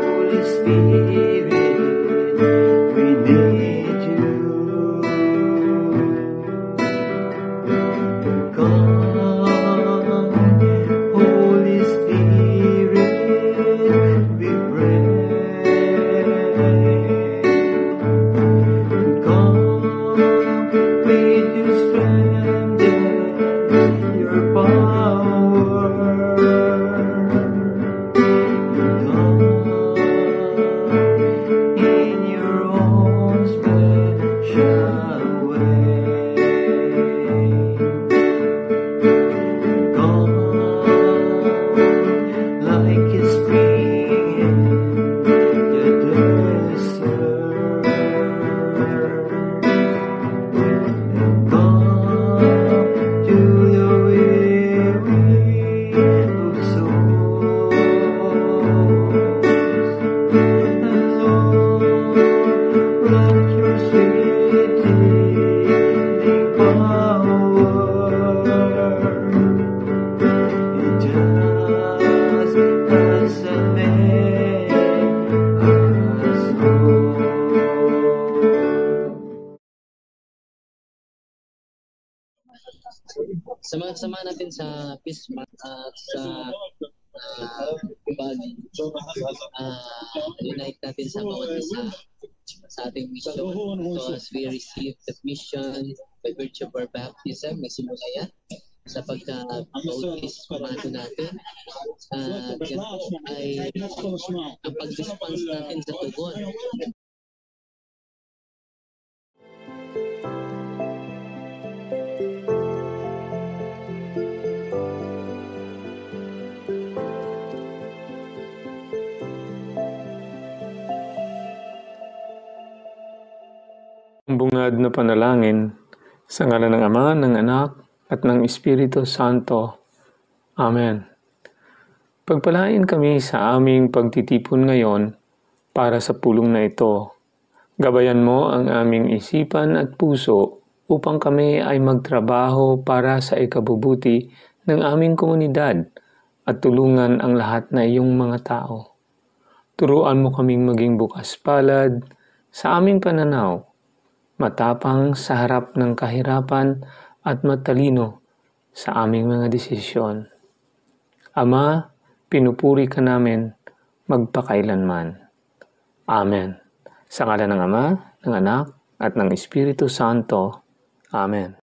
Holy Spirit, we need you. Come, Holy Spirit, we pray. Come with your strength and your power. In your own special way. Come like a spring in the desert. Come to the weary of souls. Let your sweet healing power just make us whole. Sama-sama natin sa peace month at sa unite natin sa bawat isa sa ating mission. So as we receive the mission by virtue of our baptism, nagsimula yan sa pagka-bautis natin. Yan ay ang pag-response natin sa tugon. Bungad na panalangin sa ngalan ng Ama, ng Anak, at ng Espiritu Santo. Amen. Pagpalain kami sa aming pagtitipon ngayon para sa pulong na ito. Gabayan mo ang aming isipan at puso upang kami ay magtrabaho para sa ikabubuti ng aming komunidad at tulungan ang lahat na iyong mga tao. Turuan mo kaming maging bukas palad sa aming pananaw, matapang sa harap ng kahirapan at matalino sa aming mga desisyon. Ama, pinupuri ka namin magpakailanman. Amen. Sa ngalan ng Ama, ng Anak, at ng Espiritu Santo. Amen.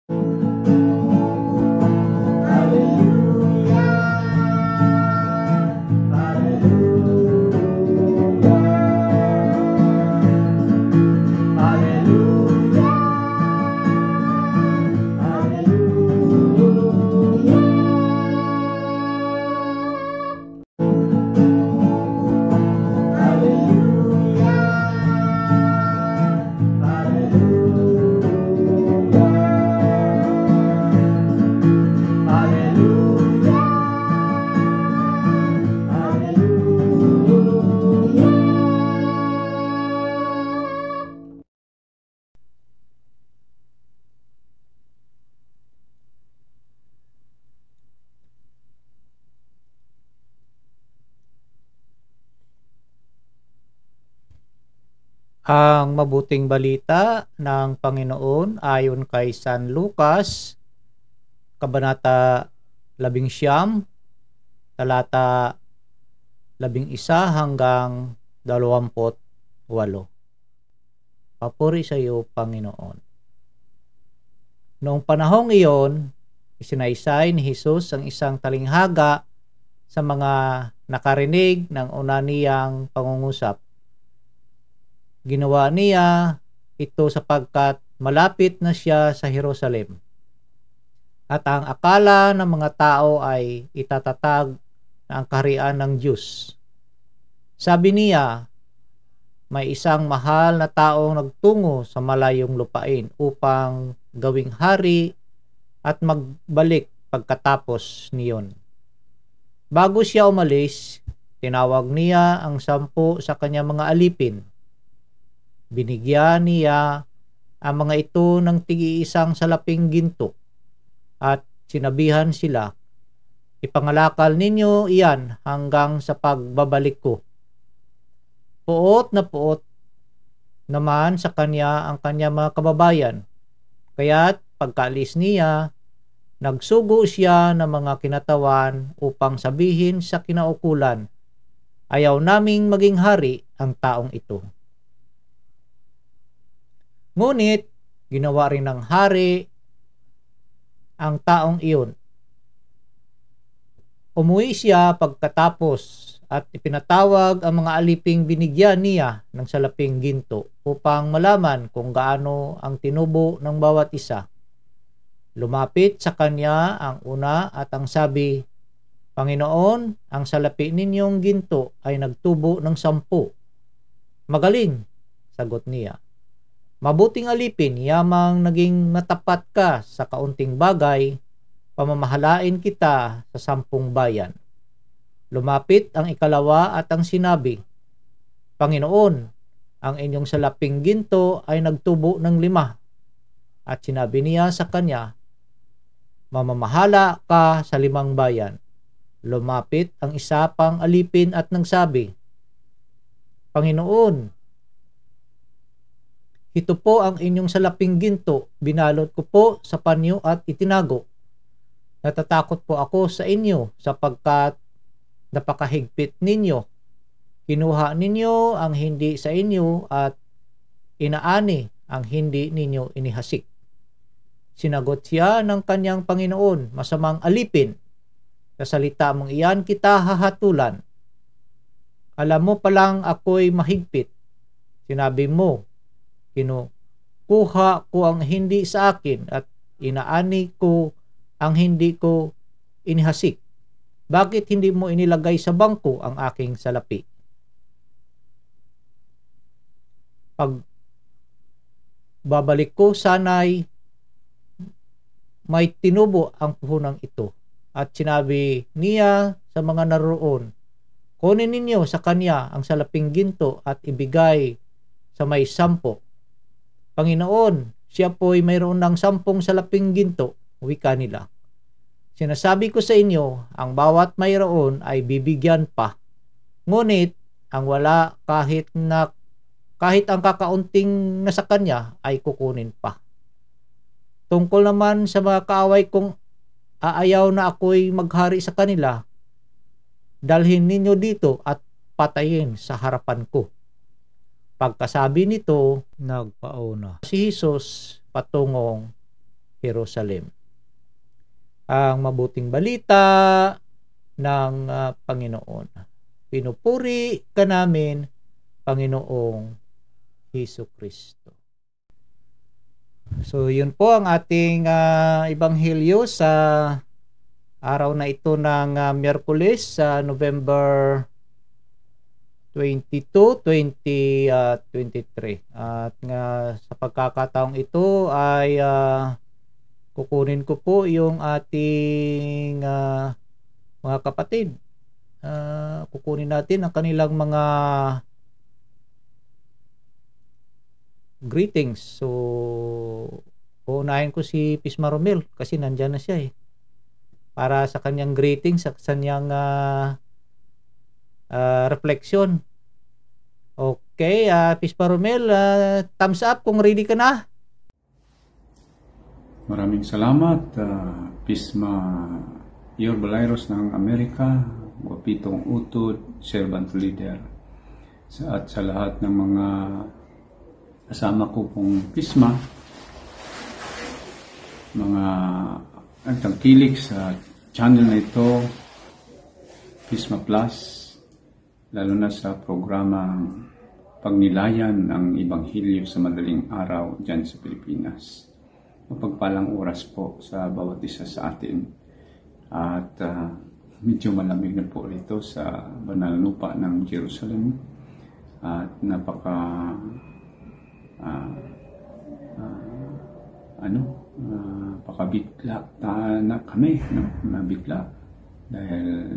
Ang mabuting balita ng Panginoon ayon kay San Lucas, Kabanata 11, talata 11 hanggang 28. Papuri sa iyo, Panginoon. Noong panahong iyon, isinaysay ni Jesus ang isang talinghaga sa mga nakarinig ng una niyang pangungusap. Ginawa niya ito sapagkat malapit na siya sa Jerusalem. At ang akala ng mga tao ay itatatag na ang kaharian ng Diyos. Sabi niya, may isang mahal na taong nagtungo sa malayong lupain upang gawing hari at magbalik pagkatapos niyon. Bago siya umalis, tinawag niya ang 10 sa kanyang mga alipin. Binigyan niya ang mga ito ng tig-iisang salaping ginto at sinabihan sila, ipangalakal ninyo iyan hanggang sa pagbabalik ko. Puot na puot naman sa kanya ang kanya mga kababayan. Kaya't pagkaalis niya, nagsugo siya ng mga kinatawan upang sabihin sa kinaukulan, ayaw naming maging hari ang taong ito. Ngunit, ginawa rin ng hari ang taong iyon. Umuwi siya pagkatapos at ipinatawag ang mga aliping binigyan niya ng salaping ginto upang malaman kung gaano ang tinubo ng bawat isa. Lumapit sa kanya ang una at ang sabi, Panginoon, ang salapi ninyong ginto ay nagtubo ng 10. Magaling, sagot niya. Mabuting alipin, yamang naging matapat ka sa kaunting bagay, pamamahalain kita sa 10 bayan. Lumapit ang ikalawa at ang sinabi, Panginoon, ang inyong salaping ginto ay nagtubo ng 5. At sinabi niya sa kanya, mamamahala ka sa 5 bayan. Lumapit ang isa pang alipin at nagsabi, Panginoon, ito po ang inyong salaping ginto, binalot ko po sa panyo at itinago. Natatakot po ako sa inyo sapagkat napakahigpit ninyo. Kinuha ninyo ang hindi sa inyo at inaani ang hindi ninyo inihasik. Sinagot siya ng kanyang Panginoon, masamang alipin, sa salita mong iyan kita hahatulan. Alam mo palang ako'y mahigpit. Sinabi mo, kinukuha ko ang hindi sa akin at inaani ko ang hindi ko inihasik. Bakit hindi mo inilagay sa bangko ang aking salapi? Pag babalik ko, sana'y may tinubo ang puhunang ito. At sinabi niya sa mga naroon, kunin ninyo sa kanya ang salaping ginto at ibigay sa may 10. Panginoon, siya po'y mayroon ng 10 salaping ginto, wika nila. Sinasabi ko sa inyo, ang bawat mayroon ay bibigyan pa. Ngunit, ang wala kahit ang kakaunting nasa kanya ay kukunin pa. Tungkol naman sa mga kaaway kong aayaw na ako'y maghari sa kanila, dalhin ninyo dito at patayin sa harapan ko. Pagkasabi nito, nagpauna si Jesus patungong Jerusalem. Ang mabuting balita ng Panginoon. Pinupuri ka namin, Panginoong Hesus Kristo. So, yun po ang ating ebanghelyo sa araw na ito ng Miyerkules sa November 22, 2023. At sa pagkakataong ito ay kukunin ko po yung ating mga kapatid. Kukunin natin ang kanilang mga greetings. So, uunahin ko si Pisma Romel kasi nandyan na siya para sa kanyang greetings, sa kanyang reflection. Okay, Pisma Romel, thumbs up kung ready ka na. Maraming salamat, Pisma Yorbalairos ng Amerika, Wapitong Utod, Servant Leader, at sa lahat ng mga kasama ko pong Pisma, mga nagtangkilik sa channel na ito, Pisma Plus, lalo na sa programang pagnilayan ng Ebanghelyo sa madaling araw dyan sa Pilipinas. Mapagpalang oras po sa bawat isa sa atin. At medyo malamig na po rito sa banal lupa ng Jerusalem. At pakabigla na kami, nabigla dahil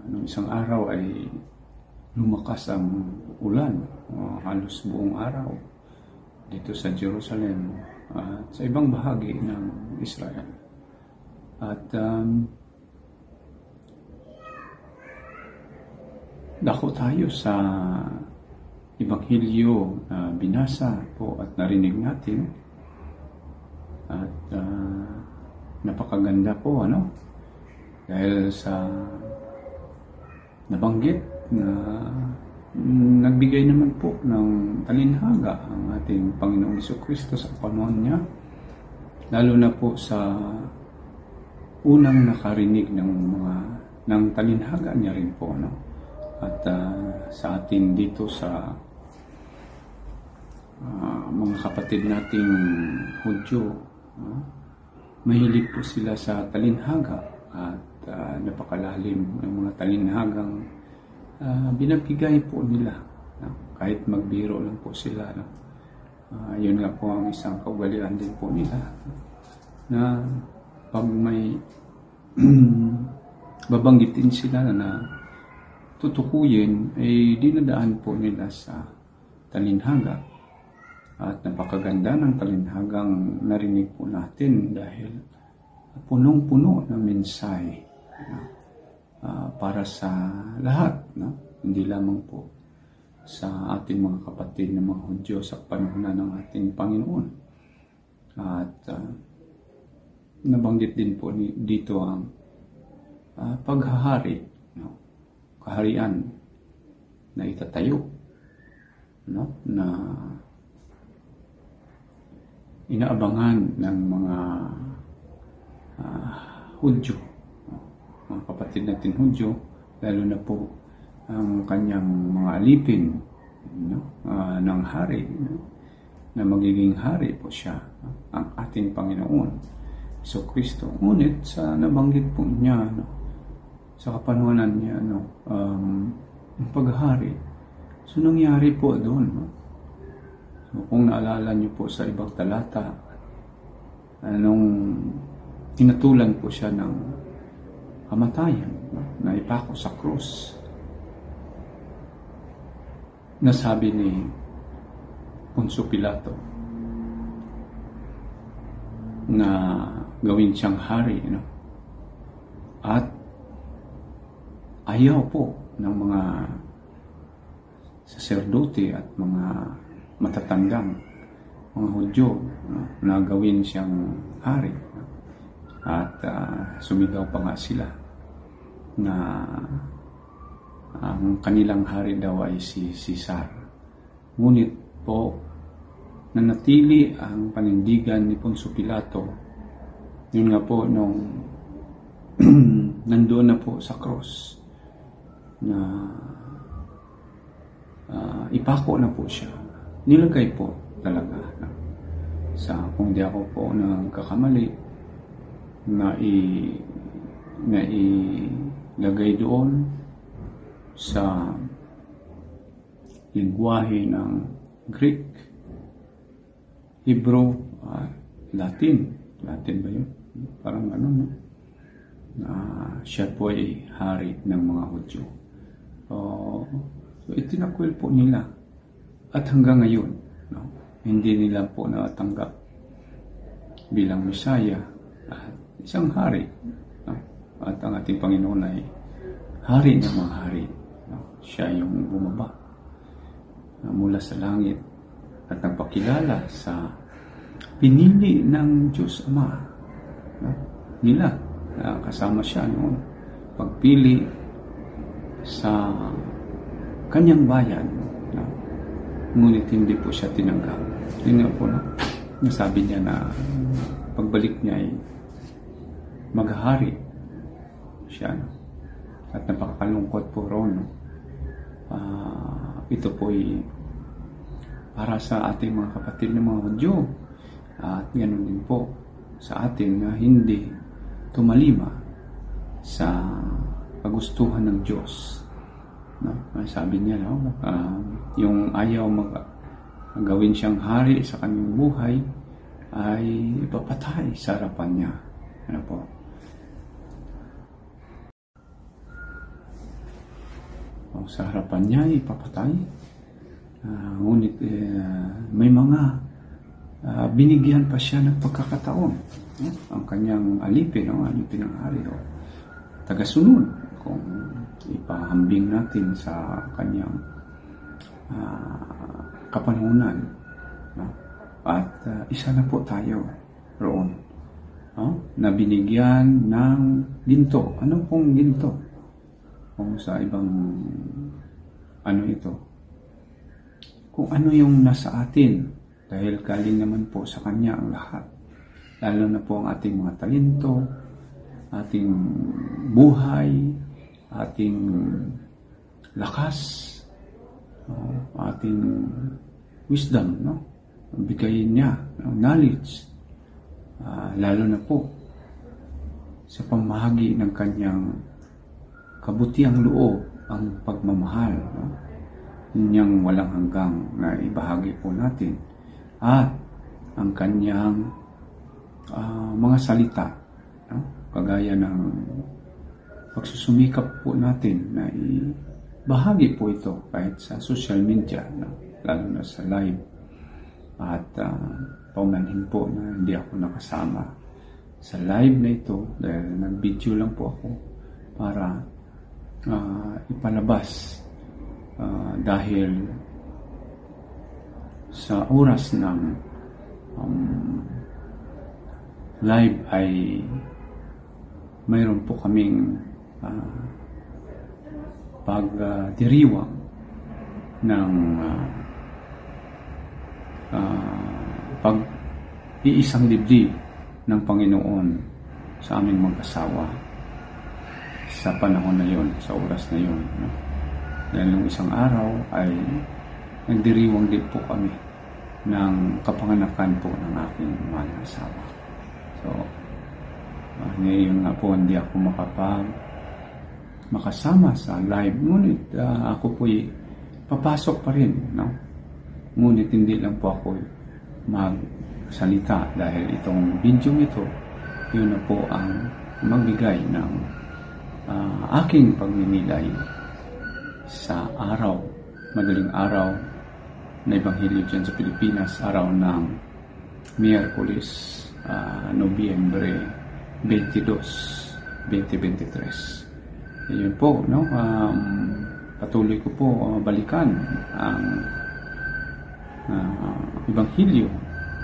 nung isang araw ay lumakas ang ulan, halos buong araw. dito sa Jerusalem at sa ibang bahagi ng Israel. At dako tayo sa Ebanghelyo na binasa po at narinig natin. At napakaganda po, dahil sa nabanggit na nagbigay naman po ng talinhaga ang ating Panginoong Jesucristo sa panahon niya, lalo na po sa unang nakarinig ng talinhaga niya rin po, at sa atin dito sa mga kapatid nating Hudyo, mahilig po sila sa talinhaga at napakalalim ng mga talinhagang binabigay po nila, kahit magbiro lang po sila. Yun nga po ang isang kaugalian din po nila, na pag may babanggitin sila na tutukuyin, ay dinadaan po nila sa talinhaga. At napakaganda ng talinhagang narinig po natin dahil punong-puno ng mensahe para sa lahat, hindi lamang po sa ating mga kapatid na mga Hudyo sa panahon ng ating Panginoon. At nabanggit din po dito ang paghahari, kaharian na itatayo, na inaabangan ng mga Hudyo, mga kapatid natin Hudyo, lalo na po ang kanyang mga alipin ng hari, na magiging hari po siya, ang ating Panginoon Jesucristo. Ngunit sa nabanggit po niya, sa kapanahonan niya, ang paghahari, so nangyari po doon, So, kung naalala niyo po sa ibang talata, nung tinatulan po siya ng kamatayan, na ipako sa krus, nasabi ni Poncio Pilato na gawin siyang hari, at ayaw po ng mga saserdote at mga matatandang mga Hudyo na gawin siyang hari. At sumigaw pa nga sila na ang kanilang hari daw ay si Caesar. Ngunit po, nanatili ang panindigan ni Poncio Pilato. Yun nga po, nung nandoon na po sa cross, na ipako na po siya. Nilagay po talaga sa, kung di ako po nagkakamali, na ilagay doon sa lingwahe ng Greek, Hebrew, Latin ba yun? Parang siya po ay hari ng mga Hudyo. So itinakwil po nila. At hanggang ngayon, hindi nila po natanggap bilang Mesaya at isang hari. At ang ating Panginoon ay hari ng mga hari. Siya yung bumaba mula sa langit at nagpakilala sa pinili ng Diyos Ama nila. Kasama siya noon pagpili sa kanyang bayan. Ngunit hindi po siya tinanggap. Yun nga po, nasabi niya na pagbalik niya ay maghahari siya. At napakalungkot po ron. Ito po ay para sa ating mga kapatid ng mga Hudyo. At ganoon din po sa atin na hindi tumalima sa kagustuhan ng Diyos. Sabi niya, yung ayaw gawin siyang hari sa kanyang buhay ay ipapatay sa harapan niya. Po? Sa harapan niya ipapatay. Ngunit may mga binigyan pa siya ng pagkakataon. Ang kanyang alipin, alipin ng hari, tagasunod kung ipahambing natin sa kanyang kapanahunan. At isa na po tayo roon, na binigyan ng ginto. Ano pong ginto? Kung sa ibang ito, kung ano yung nasa atin, dahil galing naman po sa Kanya ang lahat. Lalo na po ang ating mga talento, ating buhay, ating lakas, ating wisdom, bigayin niya, knowledge, lalo na po sa pamahagi ng Kanyang kabutiang loob, ang pagmamahal, niyang walang hanggang na ibahagi po natin, at ang Kanyang mga salita, kagaya ng pagsusumikap po natin na ibahagi po ito kahit sa social media, lalo na sa live. At paumanhin po na hindi ako nakasama sa live na ito dahil nag-video lang po ako para ipalabas dahil sa oras ng live ay mayroon po kaming pagdiriwang ng pag-iisang dibdib ng Panginoon sa aming mag-asawa sa panahon na yon, sa oras na yon. Dahil nung isang araw ay nagdiriwang din po kami ng kapanganakan po ng aking mahal na asawa. So, ngayon nga po hindi ako makasama sa live. Ngunit ako po'y papasok pa rin, Ngunit hindi lang po ako magsalita dahil itong video ito, yun na po ang magbigay ng aking pagninilay sa araw, madaling araw na Ebanghelyo dyan sa Pilipinas, araw ng Miyerkules, Nobyembre 22, 2023. Yun po, patuloy ko po balikan ang Ebanghelyo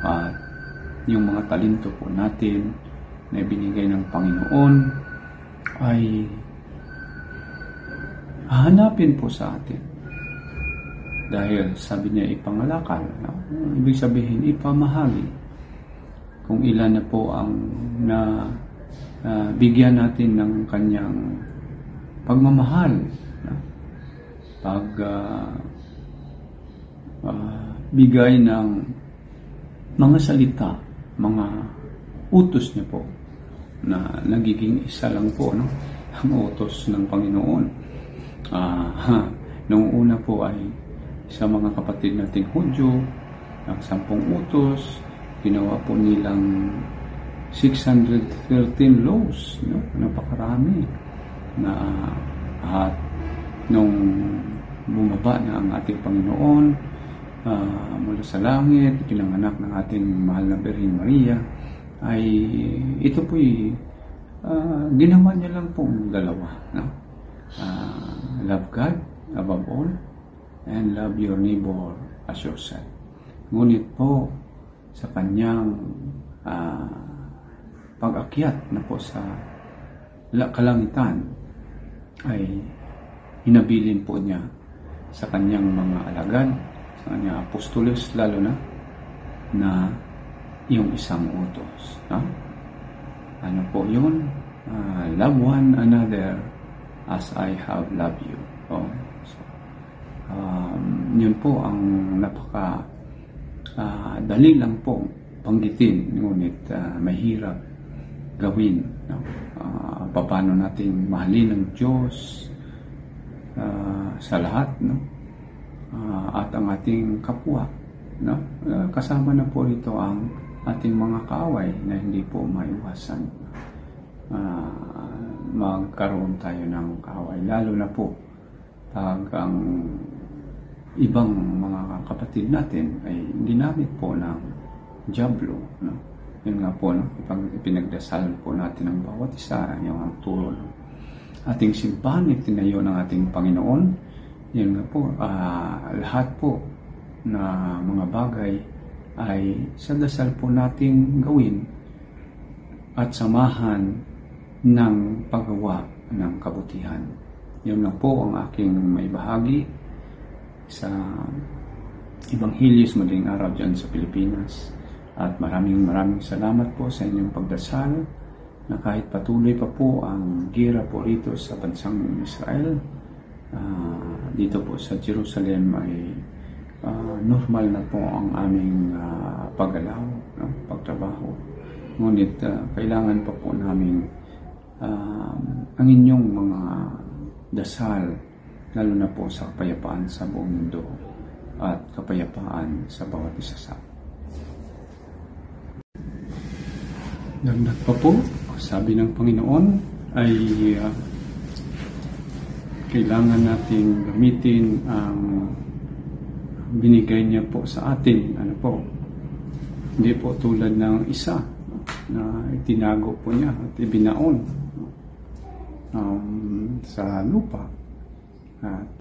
at yung mga talento po natin na ibinigay ng Panginoon ay hahanapin po sa atin. Dahil sabi niya ipangalakal, ibig sabihin ipamahagi. Kung ilan na po ang bigyan natin ng kanyang pagmamahal, bigay ng mga salita, mga utos niya po na nagiging isa lang po, ang utos ng Panginoon. Noong una po ay sa mga kapatid nating Hudyo, ang 10 utos, ginawa po nilang 613 laws, napakarami at nung bumaba na ang ating Panginoon mula sa langit, pinanganak ng ating mahal na Birhen Maria, ay ito po'y ginawa niya lang pong dalawa, love God above all and love your neighbor as yourself. Ngunit po sa kanyang pag-akyat na po sa kalangitan ay hinabilin po niya sa kanyang mga alagad, sa kanyang apostolos lalo na yung isang utos. Ano po yun? Love one another as I have loved you. Yun po ang napaka dali lang po panggitin, ngunit mahirap gawin. Paano natin mahalin ng Diyos sa lahat, at ang ating kapwa, kasama na po ito ang ating mga kaaway na hindi po maiwasan. Magkaroon tayo ng kaaway, lalo na po pag ang ibang mga kapatid natin ay ginamit po ng dyablo. No? Yun nga po, no? Ipinagdasal po natin ang bawat isa, yung ang turo ng ating simbahan, itinayo ng ating Panginoon. Yun nga po, lahat po na mga bagay ay sa dasal po nating gawin at samahan ng paggawa ng kabutihan. Yun na po ang aking may bahagi sa Ebanghelyo sa madaling araw dyan sa Pilipinas. At maraming salamat po sa inyong pagdasal na kahit patuloy pa po ang gira po rito sa bansang Israel, dito po sa Jerusalem ay normal na po ang aming paggalaw, no? Pagtrabaho. Ngunit kailangan pa po namin ang inyong mga dasal, lalo na po sa kapayapaan sa buong mundo at kapayapaan sa bawat isa sa atin. Dagdag pa po, sabi ng Panginoon ay kailangan nating gamitin ang binigay niya po sa atin. Ano po? Hindi po tulad ng isa na itinago po niya at ibinaon sa lupa at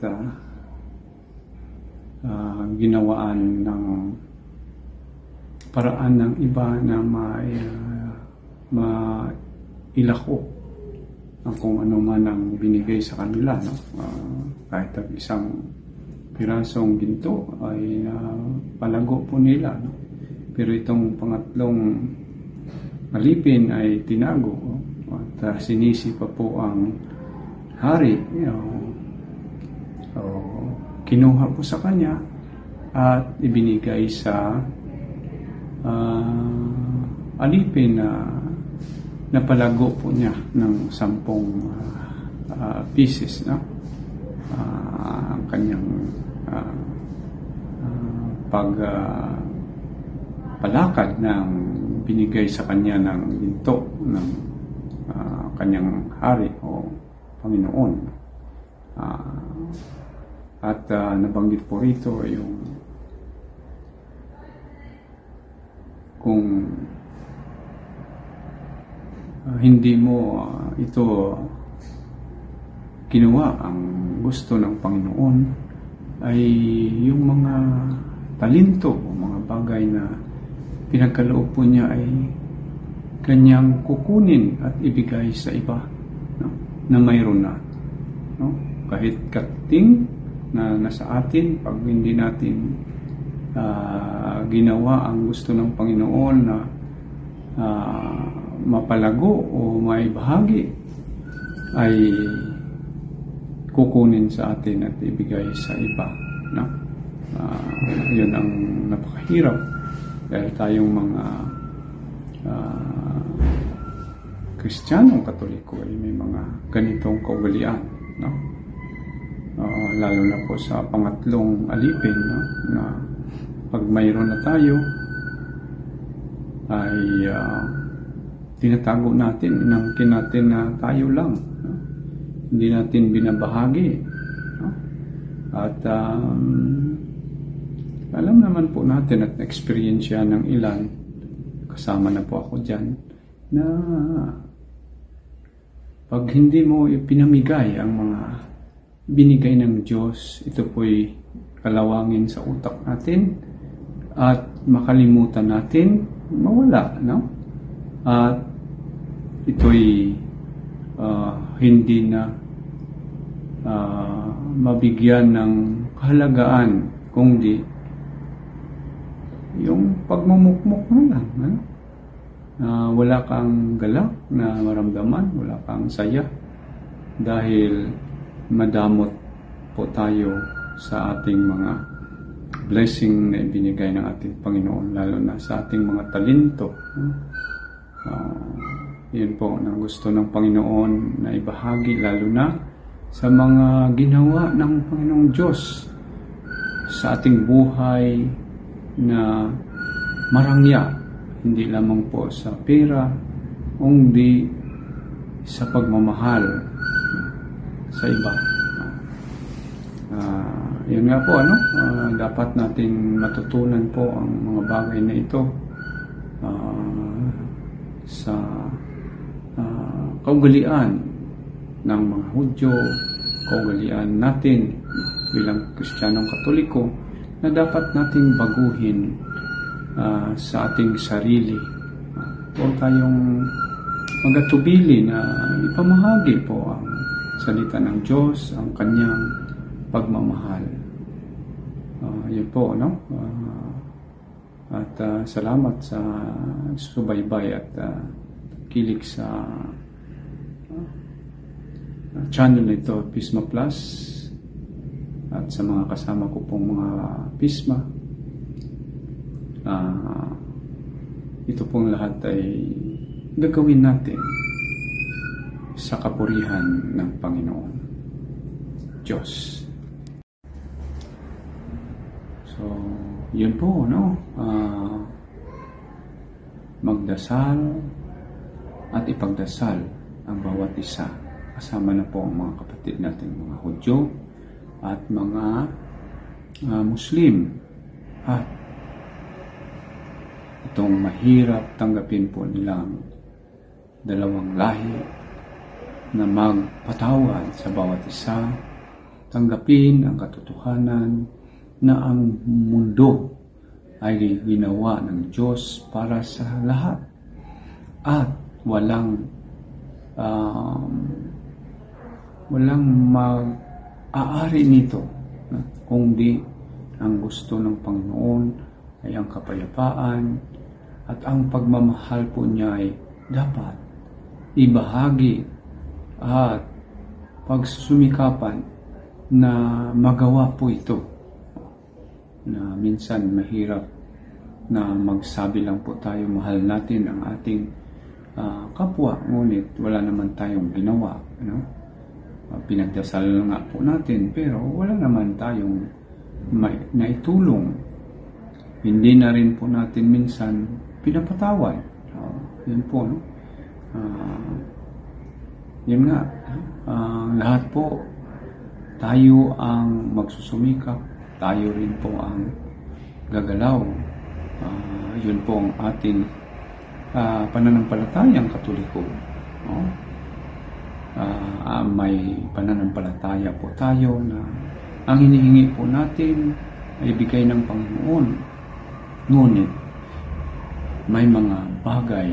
ginawaan ng paraan ng iba na mailako ang kung ano man ang binigay sa kanila, no? Kahit ang isang pirasong ginto ay palago po nila, no? Pero itong pangatlong alipin ay tinago, at sinisi pa po ang hari, kinuha po sa kanya at ibinigay sa alipin na napalago po niya ng 10 pieces, no? Ang kanyang palakad ng binigay sa kanya ng ginto ng kanyang hari o Panginoon. At nabanggit po rito yung kung hindi mo ito ginawa ang gusto ng Panginoon, ay yung mga talento o mga bagay na pinagkaloob po niya ay kanyang kukunin at ibigay sa iba, no? Na mayroon na, no? Kahit kating na nasa atin, pag hindi natin ginawa ang gusto ng Panginoon na mapalago o maibahagi, ay kukunin sa atin at ibigay sa iba, no? Yun ang napakahirap dahil tayong mga Kristiyanong Katoliko ay may mga ganitong kaugalian, no? Lalo na po sa pangatlong alipin, no? Na pag mayroon na tayo ay tinatago natin, inangkin natin na tayo lang, no? Hindi natin binabahagi, no? At alam naman po natin at na-experience ng ilan, kasama na po ako dyan, na pag hindi mo ipinamigay ang mga binigay ng Diyos, ito po'y kalawangin sa utak natin at makalimutan natin, mawala, no? At ito'y hindi na mabigyan ng kahalagaan, kundi yung pagmumukmuk mo lang, ano? Wala kang galak na maramdaman, wala kang saya dahil madamot po tayo sa ating mga blessing na ibinigay ng ating Panginoon, lalo na sa ating mga talento. Yun po ang gusto ng Panginoon na ibahagi, lalo na sa mga ginawa ng Panginoong Diyos sa ating buhay na marangya, hindi lamang po sa pera, kundi sa pagmamahal sa iba. Yun nga po, ano? Dapat natin matutunan po ang mga bagay na ito sa kaugalian ng mga Hudyo, kaugalian natin bilang Kristiyanong Katoliko na dapat nating baguhin sa ating sarili. Huwag tayong magatubili na ipamahagi po ang salita ng Diyos, ang kanyang pagmamahal. Yun po, no? At salamat sa subaybay at kilig sa channel na ito, Pisma Plus, at sa mga kasama ko pong mga Pisma. Ito pong lahat ay gagawin natin sa kapurihan ng Panginoon Diyos. So, yun po, no? Magdasal at ipagdasal ang bawat isa. Kasama na po ang mga kapatid natin, mga Hudyo at mga Muslim. At itong mahirap tanggapin po nilang dalawang lahi na magpatawad sa bawat isa, tanggapin ang katotohanan na ang mundo ay ginawa ng Diyos para sa lahat at walang mag-aari nito kundi ang gusto ng Panginoon ay ang kapayapaan at ang pagmamahal po niya ay dapat ibahagi at pagsusumikapan na magawa po ito. Na minsan mahirap na magsabi lang po tayo mahal natin ang ating kapwa, ngunit wala naman tayong ginawa, no? Pinagdasal nga po natin pero wala naman tayong naitulong. Hindi na rin po natin minsan pinapatawad. Yun po, no? Yun nga, lahat po tayo ang magsusumikap, tayo rin po ang gagalaw. Yun po ang ating pananampalatayang Katoliko, no? May pananampalataya po tayo na ang hinihingi po natin ay ibigay ng Panginoon. Ngunit may mga bagay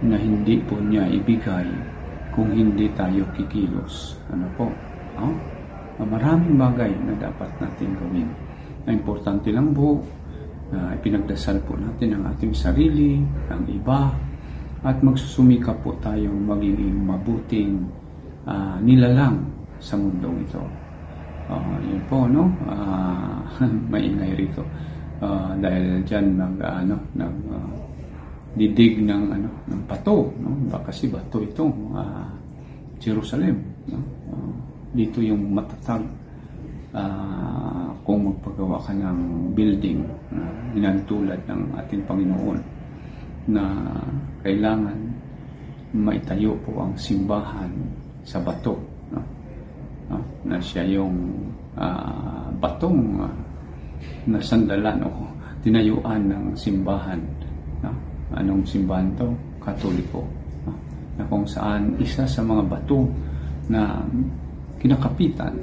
na hindi po niya ibigay kung hindi tayo kikilos. Ano po? Maraming bagay na dapat natin gawin. Ang importante lang po na ipinagdasal po natin ang ating sarili, ang iba, at magsusumikap po tayong magiging mabuting nilalang sa mundong ito. Yun po, no? Maingay rito. Dahil dyan didig ng bato, no? Kasi bato ito, Jerusalem, no? Dito yung matatag kung magpagawa ka ng building inantulad ng ating Panginoon na kailangan maitayo po ang simbahan sa bato, no? Na siya yung batong na sandalan o tinayuan ng simbahan, no? Anong simbahan to? Katoliko, no? Na kung saan isa sa mga bato na kinakapitan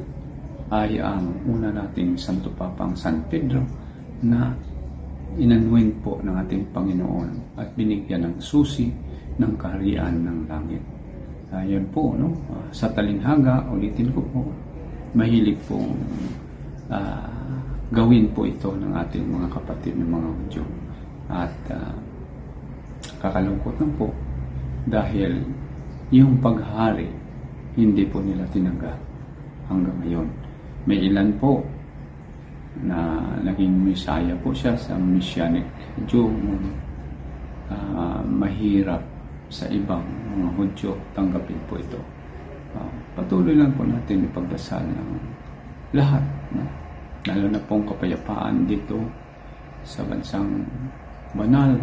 ay ang una nating Santo Papang San Pedro na inanuin po ng ating Panginoon at binigyan ng susi ng kaharian ng langit. Yun po, no? Sa talinghaga, ulitin ko po, mahilig pong gawin po ito ng ating mga kapatid ng mga Hudyo. At kakalungkot lang po dahil yung paghari hindi po nila tinanggap hanggang ngayon. May ilan po na naging misaya po siya sa Messianic Jew. Mahirap sa ibang mga Hudyo tanggapin po ito. Patuloy lang po natin ipagdasal ng lahat, no? Lalo na pong kapayapaan dito sa bansang banal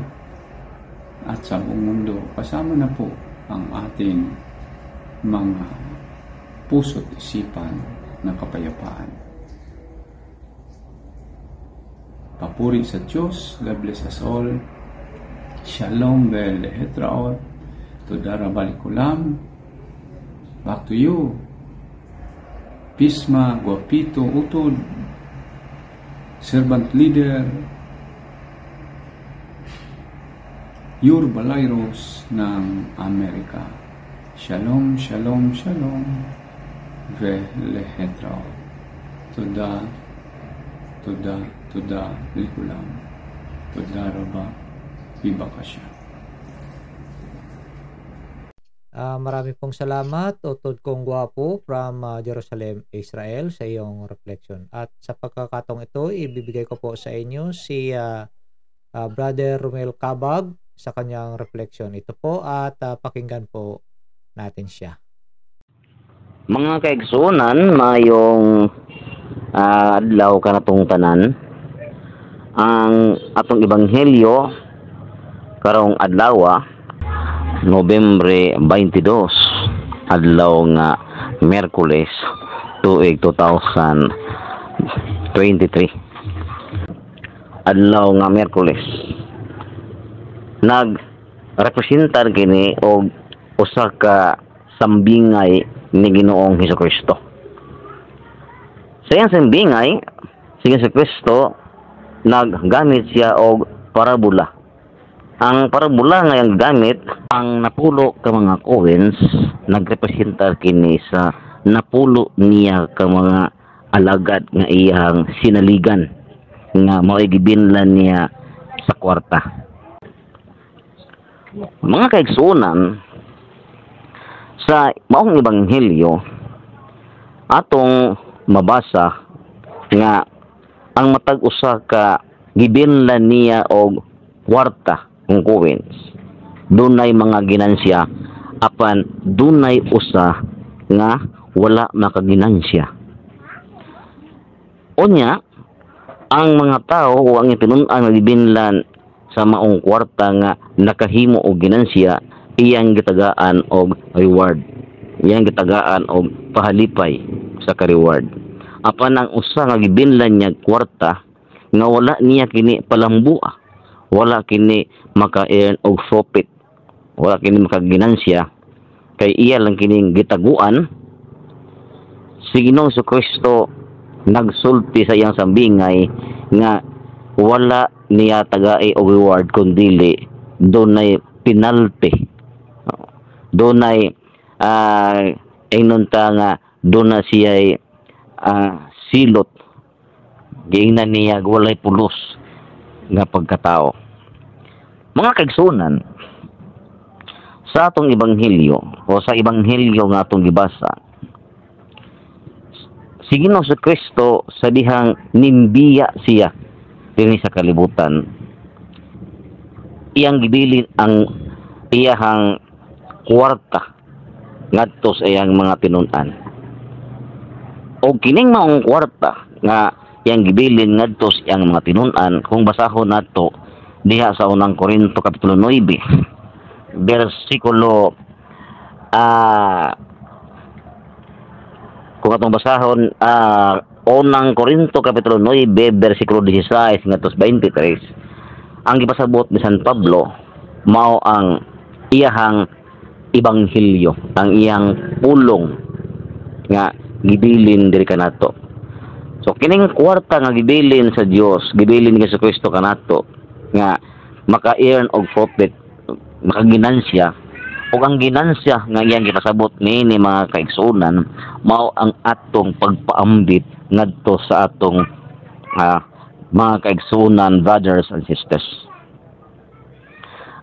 at sa buong mundo. Kasama na po ang ating mga puso't isipan na kapayapaan. Papuri sa Diyos. God bless us all. Shalom Belehetraot. Toda Rabalikulam. Back to you. Pisma Guapito Utod. Servant Leader. Yur Balayros ng Amerika. Shalom, shalom, shalom. Belehetraot. Toda Likulam. Toda Rabba Bibakasya. Marami pong salamat, Utod kong Gwapo from Jerusalem, Israel, sa iyong reflection. At sa pagkakataong ito, ibibigay ko po sa inyo si Brother Romel Cabag sa kanyang reflection. Ito po at pakinggan po natin siya. Mga kaigsunan, mayong adlaw ka na tong tanan. Ang atong ebanghelyo karong adlaw Nobyembre 22, adlaw nga Miyerkules, tuig 2023. Adlaw nga Miyerkules. Nagrepresentar kini og usa ka sambingay ni Ginoong Hesukristo. Sa iyang sambingay, si Hesukristo naggamit siya og parabola. Ang parabola nga yang gamit, ang napulo ka mga coins, nagrepresentar kini sa napulo niya ka mga alagad nga iyang sinaligan nga maigibinlan niya sa kwarta. Mga kaigsunan, sa maong ebanghelyo atong mabasa nga ang matag usa ka gibinlan niya og kwarta ng coins. Dunay mga ginansya apan dunay usa nga wala makaginansya. Unya, ang mga tao o ang ipinun-an nga gibinlan sa maong kwarta nga nakahimo og ginansya, iyang gitagaan og reward. Iyang gitagaan og pahalipay sa ka-reward. Apan ang usa nga gibinlan niya kwarta nga wala niya kini palambua, wala kini maka-earn og profit, wala kini makaginansya, kay iya lang kining gitaguan, si Ginoong Jesucristo nagsulti sa iyang sambingay nga wala niya tagai og reward kundili dunay penalty, dunay inunta nga duna siya silot, giingnan niya walay pulos nga pagkatao. Mga kaigsunan, sa atong ebanghelyo o sa ebanghelyo nga atong gibasa, si Ginoong Jesucristo sa dihang nimbiya siya dinhi sa kalibutan, iyang gibilin ang iyahang kwarta ngadto sa iyang mga pinun-an. O kining maong kwarta nga iyang gibilin ngadto sa iyang mga pinun-an, kung basahon nato diha sa unang Korinto kapitulo 9 bersikulo kung atong basahon unang Korinto kapitulo 9 bersikulo 16 ngadto 23, ang gipasabot ni San Pablo mao ang iyahang ebanghelyo, ang iyang pulong nga gibilin diri kanato. So kining kwarta nga gibilin sa Dios, gibilin ni Jesucristo kanato nga maka-earn og profit, makaginansya, ug ang ginansya nga iyang gipasabot ni mga kaigsunan mao ang atong pagpaambit ngadto sa atong mga kaigsunan, brothers and sisters.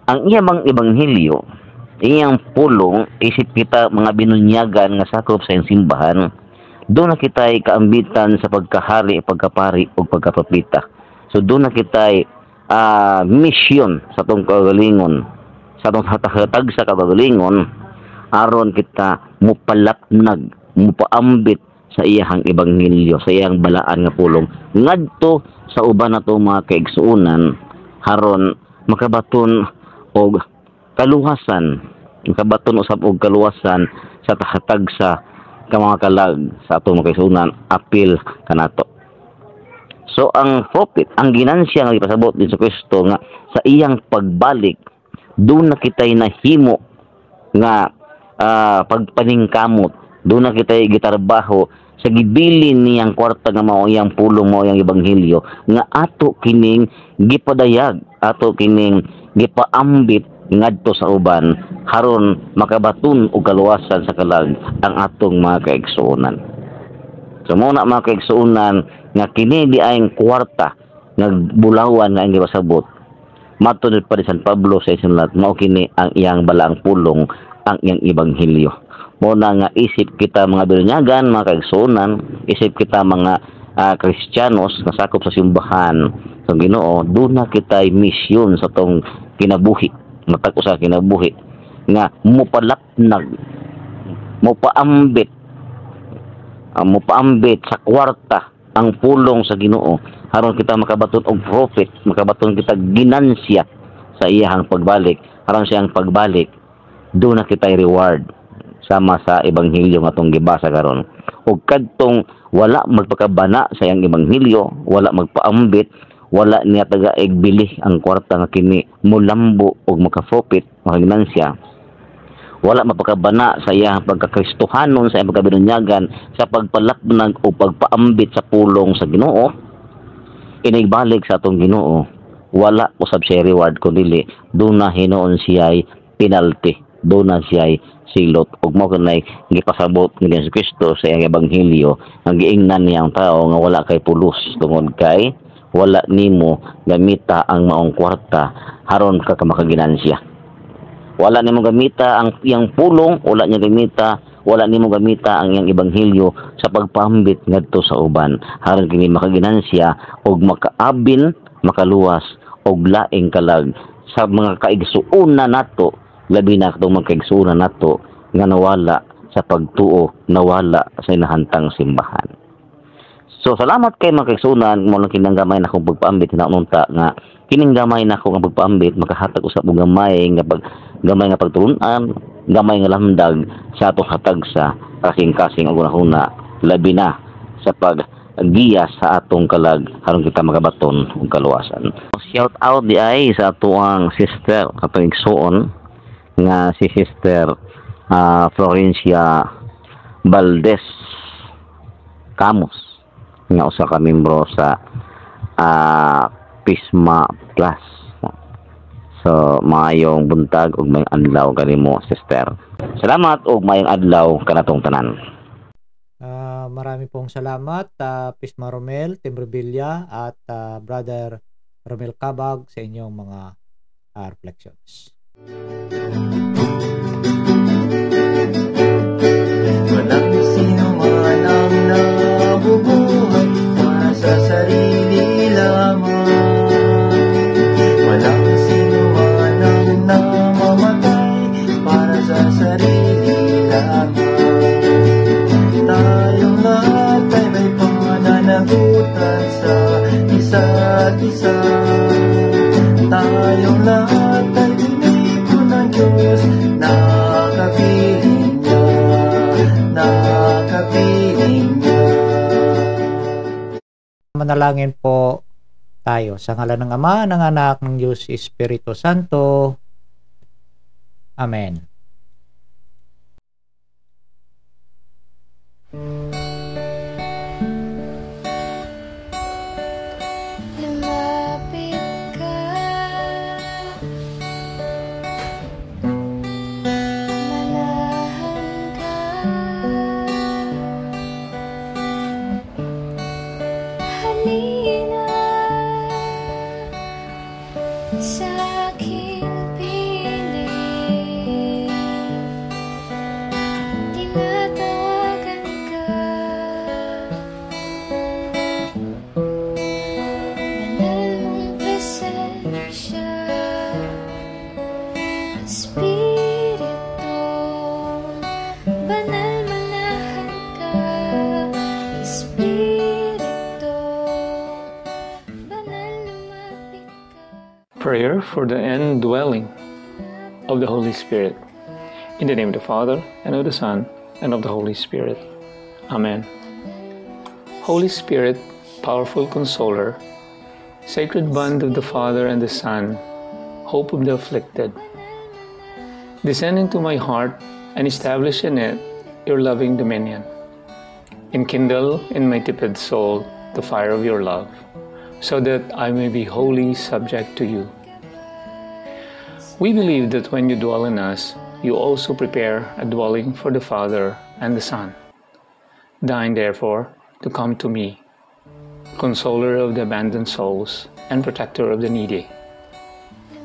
Ang iyang ebanghelyo, iyang pulong, isip kita mga binunyagan nga sakop sa simbahan, doon na kita'y kaambitan sa pagkahari, pagkapari o pagkapapita. So doon na kita'y misyon sa itong kagalingon, sa itong hatag sa kagalingon, aron kita mupalapnag, mupaambit sa iyang ebanghelyo, sa iyang balaan nga pulong ngadto sa uban nato mga kaigsuunan, haron makabaton og kaluwasan, makabaton usab og kaluwasan sa hatag sa mga kalag sa atong mga kaigsuunan, apil kanato. So ang profit, ang ginansya nga ipasabot ni Jesucristo nga sa iyang pagbalik doon na kita'y nahimo nga pagpaningkamot, doon na kita'y gitarbaho sa gibilin niyang kwarta nga mao iyang pulong mao iyang ebanghelyo nga ato kining gipadayag, ato kining gipaambit ngadto sa uban haron makabaton og kaluwasan sa kalag ang atong mga kaigsuonan. So mao na mga kaigsuonan nga kini di ayong kwarta nagbulawan nga ang gipasabot. Matunod pa ni San Pablo sa isulat, mao kini ang iyang balaang pulong, ang iyang ebanghelyo. Mo na nga isip kita mga binunyagan, mga kaigsuonan, isip kita mga Kristiyanos nga sakop sa simbahan sa Ginoo, doon na kita'y misyon sa tong kinabuhi, matag usa kinabuhi nga mopalapnag, mopaambit sa kwarta ang pulong sa Ginoo haron kita makabaton og profit, makabaton kita ginansya sa iyang pagbalik, haron siyang pagbalik doon na kita'y reward sama sa ebanghelyo nga atong gibasa karon. Ug kadtong wala magpakabana sa iyang ebanghelyo, wala magpaambit, wala niya taga igbili ang kwarta nga kini mulambo og maka-profit, makaginansya, wala mapakabana sa iyang pagkakristohanon, sa iyang pagkabinunyagan, sa pagpalapnag o pagpaambit sa pulong sa Ginoo, inagbalik sa atong Ginoo, wala usab siya reward kundi doon na hinuon siya'y penalty, doon na siya'y silot. Ug mao kanay gipasabot ni Jesu Kristo sa iyang ebanghelyo ang giingnan niyang tao nga wala kay pulos tungod kay wala nimo gamita ang maong kwarta haron ka makaginansya. Wala nimo gamita ang iyang pulong, wala nimo gamita ang iyang ebanghelyo sa pagpambit ngadto sa uban haron kini makaginansya og makaabin, makaluwas og laing kalag sa mga kaigsuonan nato, labi na itong mga kaigsuonan nato nga nawala sa pagtuo, nawala sa inahantang simbahan. So salamat kay mga kaigsuonan mo lang kinang gamay na akong pagpaambit hinanunta nga kining gamay na akong pagpaambit makahatag usab og gamay nga pagtulunan, gamay nga lamdag sa atong hatag sa kasing-kasing og una labi na sa paggiya sa atong kalag haron kita magabaton og kaluwasan. Shout out di ay sa atuang sister katong igsuon nga si Sister Florencia Valdez Camus nga usa ka membro sa Pisma Plus. So maayong buntag ug maayong adlaw kanimo sister. Salamat ug maayong adlaw kanatong tanan. Marami pong salamat Pisma Romel, Tim Revilla at Brother Romel Cabag sa inyong mga reflections. Walang sino man ang nabubuhay para sa sarili lamang. Walang sino man ang namamatay para sa sarili lamang. Tayong lahat ay may pananagutan sa isa't isa. Tayong lahat ay binigyan ng Diyos, nakapiling niya. Manalangin po tayo sa ngalan ng Ama, ng Anak, ng Diyos Espiritu Santo. Amen. Lumapit ka, manahan ka, halina sa aking piling, tinatawagan ka, banal mong presensya, Espiritu, banal manahan ka, Espiritu, banal lumapit ka. Prayer for the indwelling of the Holy Spirit. In the name of the Father, and of the Son, and of the Holy Spirit. Amen. Holy Spirit, powerful consoler, sacred bond of the Father and the Son, hope of the afflicted, Descend into my heart and establish in it your loving dominion. Enkindle in my tepid soul the fire of your love, so that I may be wholly subject to you. We believe that when you dwell in us, you also prepare a dwelling for the Father and the Son. Deign, therefore, to come to me, consoler of the abandoned souls and protector of the needy.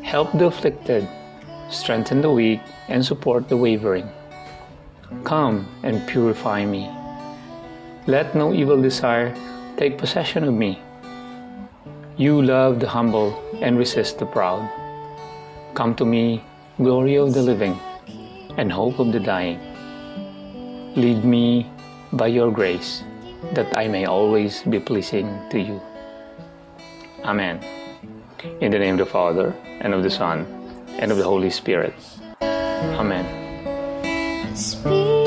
Help the afflicted, strengthen the weak, and support the wavering. Come and purify me. Let no evil desire take possession of me. You love the humble and resist the proud. Come to me, glory of the living and hope of the dying. Lead me by your grace, that I may always be pleasing to you. Amen. In the name of the Father, and of the Son, and of the Holy Spirit. Amen. Speak.